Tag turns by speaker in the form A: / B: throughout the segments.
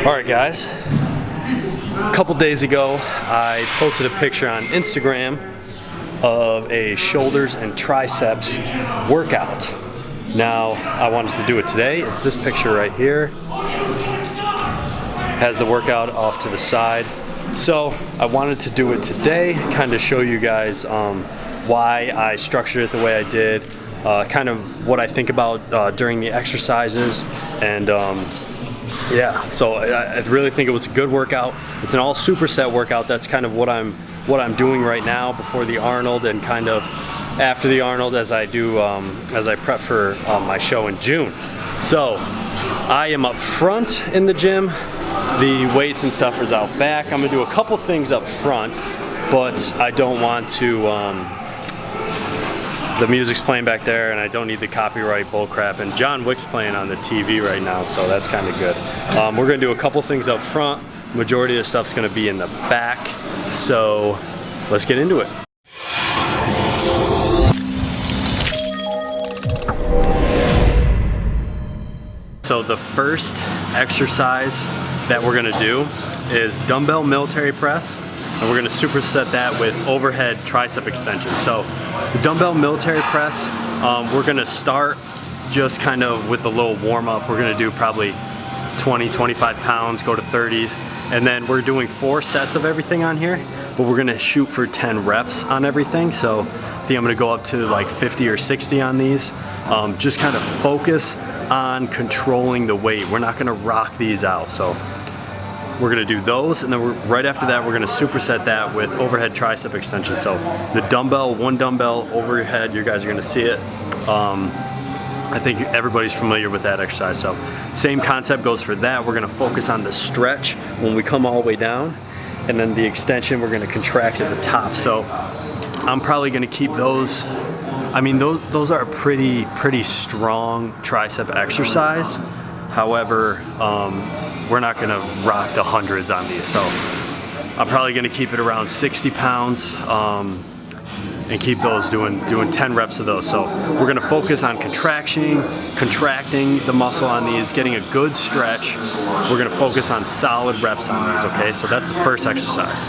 A: All right, guys. A couple days ago, I posted a picture on Instagram of a shoulders and triceps workout. Now, I wanted to do it today. It's this picture right here. Has the workout off to the side. So I wanted to do it today, kind of show you guys why I structured it the way I did, kind of what I think about during the exercises, and yeah, so I really think it was a good workout. It's an all superset workout. That's kind of what I'm doing right now before the Arnold and kind of after the Arnold as I prep for my show in June. So I am up front in the gym. The weights and stuff is out back. I'm gonna do a couple things up front, but I don't want to, the music's playing back there and I don't need the copyright bullcrap, and John Wick's playing on the TV right now, so that's kind of good. We're gonna do a couple things up front. Majority of the stuff's gonna be in the back, so let's get into it. So the first exercise that we're gonna do is dumbbell military press, and we're gonna superset that with overhead tricep extension. So the dumbbell military press, we're gonna start just kind of with a little warm up. We're gonna do probably 20, 25 pounds, go to 30s, and then we're doing 4 sets of everything on here, but we're gonna shoot for 10 reps on everything. So I think I'm gonna go up to like 50 or 60 on these. Just kind of focus on controlling the weight. We're not gonna rock these out. So we're gonna do those, and then right after that, we're gonna superset that with overhead tricep extension. So the dumbbell, one dumbbell overhead, you guys are gonna see it. I think everybody's familiar with that exercise. So same concept goes for that. We're gonna focus on the stretch when we come all the way down, and then the extension, we're gonna contract at the top. So I'm probably gonna keep those. I mean, those are a pretty strong tricep exercise. However, we're not gonna rock the hundreds on these. So I'm probably gonna keep it around 60 pounds and keep those doing 10 reps of those. So we're gonna focus on contracting the muscle on these, getting a good stretch. We're gonna focus on solid reps on these, okay? So that's the first exercise.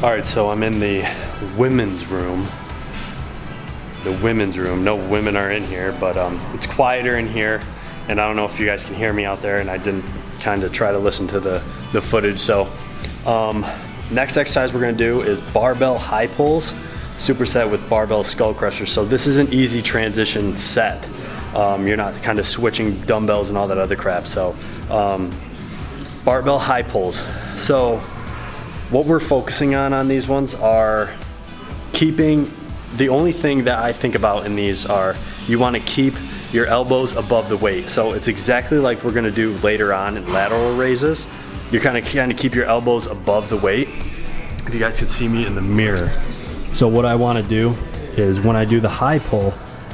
A: All right, so I'm in the women's room. No women are in here, but it's quieter in here, and I don't know if you guys can hear me out there, and I didn't kind of try to listen to the footage. So next exercise we're gonna do is barbell high pulls, superset with barbell skull crushers. So this is an easy transition set. You're not kind of switching dumbbells and all that other crap. So barbell high pulls. So what we're focusing on these ones are keeping, the only thing that I think about in these are you want to keep your elbows above the weight. So it's exactly like we're going to do later on in lateral raises. You're kind of keep your elbows above the weight. If you guys could see me in the mirror. So what I want to do is when I do the high pull,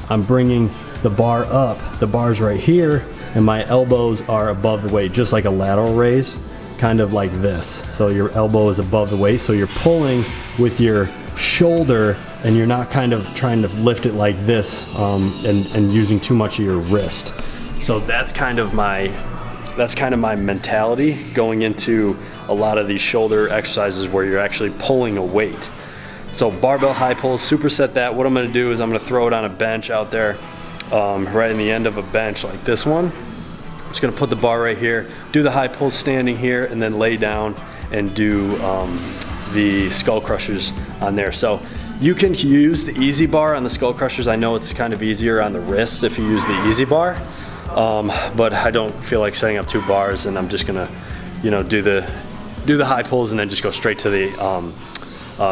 A: I'm bringing the bar up. The bar's right here, and my elbows are above the weight, just like a lateral raise. Kind of like this. So your elbow is above the weight, so you're pulling with your shoulder and you're not kind of trying to lift it like this and using too much of your wrist. So that's kind of my mentality going into a lot of these shoulder exercises where you're actually pulling a weight. So barbell high pulls, superset that. What I'm gonna do is I'm gonna throw it on a bench out there, right in the end of a bench like this one. I'm just gonna put the bar right here, do the high pulls standing here, and then lay down and do the skull crushers on there. So you can use the easy bar on the skull crushers. I know it's kind of easier on the wrist if you use the easy bar, but I don't feel like setting up 2 bars, and I'm just gonna, you know, do the high pulls and then just go straight to the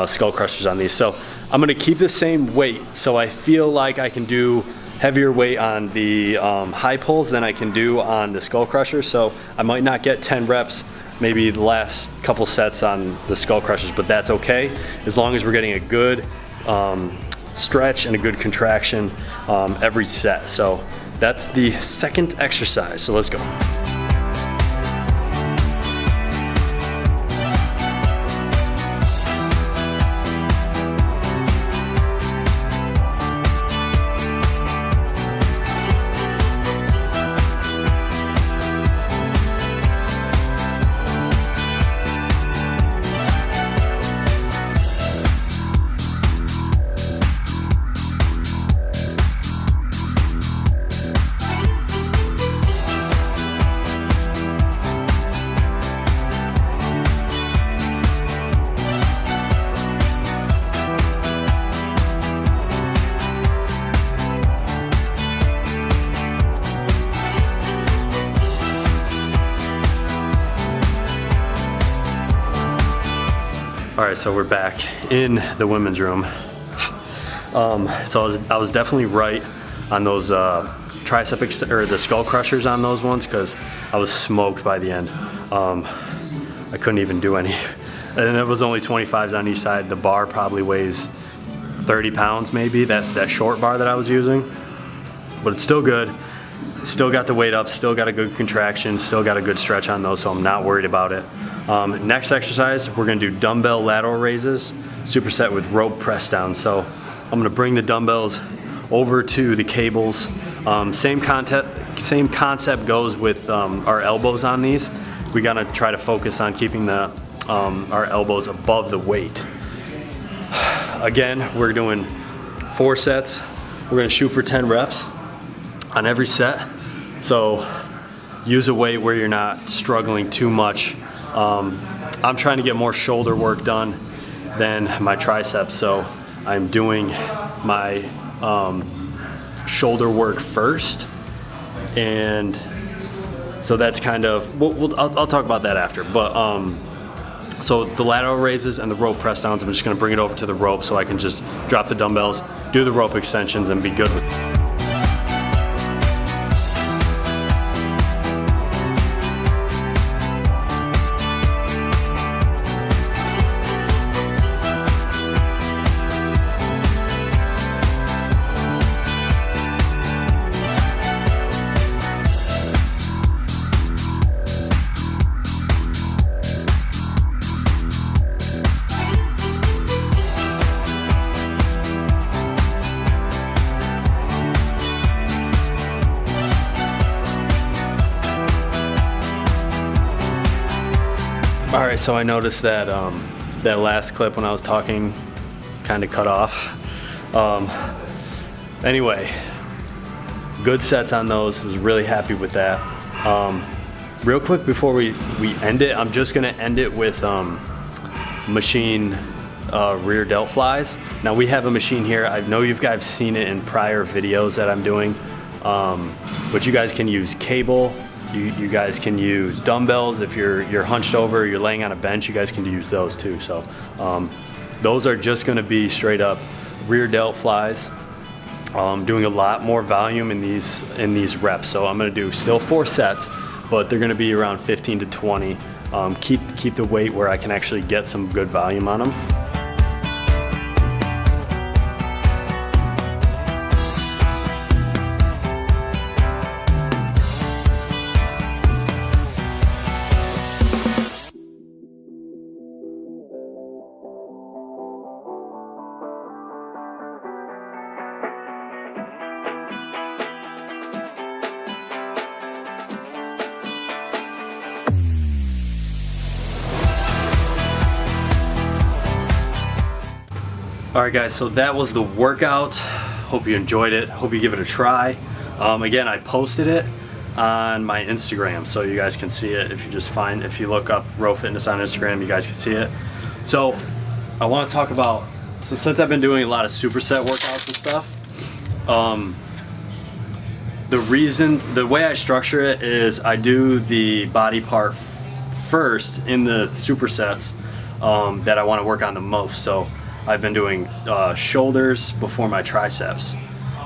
A: skull crushers on these. So I'm gonna keep the same weight, so I feel like I can do heavier weight on the high pulls than I can do on the skull crusher. So I might not get 10 reps, maybe the last couple sets on the skull crushers, but that's okay as long as we're getting a good stretch and a good contraction every set. So that's the second exercise, so let's go. All right, so we're back in the women's room. So I was definitely right on those tricep or the skull crushers on those ones, because I was smoked by the end. I couldn't even do any, and it was only 25s on each side. The bar probably weighs 30 pounds maybe. That's that short bar that I was using, but it's still good. Still got the weight up, still got a good contraction, still got a good stretch on those, so I'm not worried about it. Next exercise, we're gonna do dumbbell lateral raises, superset with rope press down. So I'm gonna bring the dumbbells over to the cables. Same concept goes with our elbows on these. We gotta try to focus on keeping our elbows above the weight. Again, we're doing 4 sets. We're gonna shoot for 10 reps on every set. So use a weight where you're not struggling too much. I'm trying to get more shoulder work done than my triceps, so I'm doing my shoulder work first, and so that's kind of, I'll talk about that after. But so the lateral raises and the rope press downs, I'm just gonna bring it over to the rope so I can just drop the dumbbells, do the rope extensions, and be good with it. All right, so I noticed that that last clip when I was talking kind of cut off. Anyway, good sets on those. I was really happy with that. Real quick before we end it, I'm just gonna end it with machine rear delt flies. Now we have a machine here. I know you guys have seen it in prior videos that I'm doing, but you guys can use cable. You guys can use dumbbells. If you're hunched over, you're laying on a bench, you guys can use those too. So those are just gonna be straight up rear delt flies. Doing a lot more volume in these reps. So I'm gonna do still 4 sets, but they're gonna be around 15 to 20. Keep the weight where I can actually get some good volume on them. All right guys, so that was the workout. Hope you enjoyed it. Hope you give it a try. Again, I posted it on my Instagram, so you guys can see it. If you look up Rowe Fitness on Instagram, you guys can see it. So I want to talk about, so since I've been doing a lot of superset workouts and stuff, the way I structure it is I do the body part first in the supersets that I want to work on the most. So I've been doing shoulders before my triceps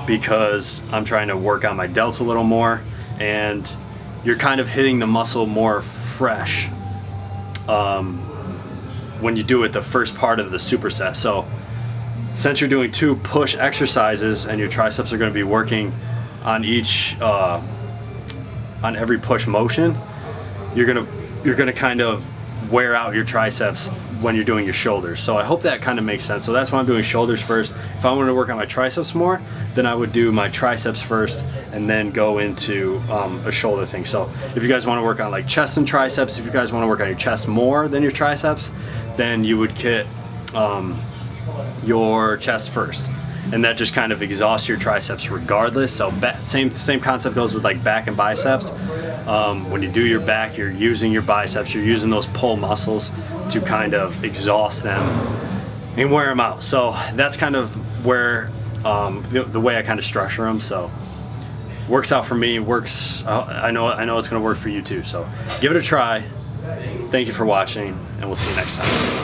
A: because I'm trying to work on my delts a little more, and you're kind of hitting the muscle more fresh when you do it the first part of the superset. So since you're doing 2 push exercises and your triceps are going to be working on each on every push motion, you're gonna kind of wear out your triceps when you're doing your shoulders. So I hope that kind of makes sense. So that's why I'm doing shoulders first. If I wanted to work on my triceps more, then I would do my triceps first and then go into a shoulder thing. So if you guys want to work on like chest and triceps, if you guys want to work on your chest more than your triceps, then you would hit your chest first, and that just kind of exhausts your triceps regardless. So same concept goes with like back and biceps. When you do your back, you're using your biceps, you're using those pull muscles to kind of exhaust them and wear them out. So that's kind of where the way I kind of structure them. So works out for me, works. I know it's going to work for you too. So give it a try. Thank you for watching, and we'll see you next time.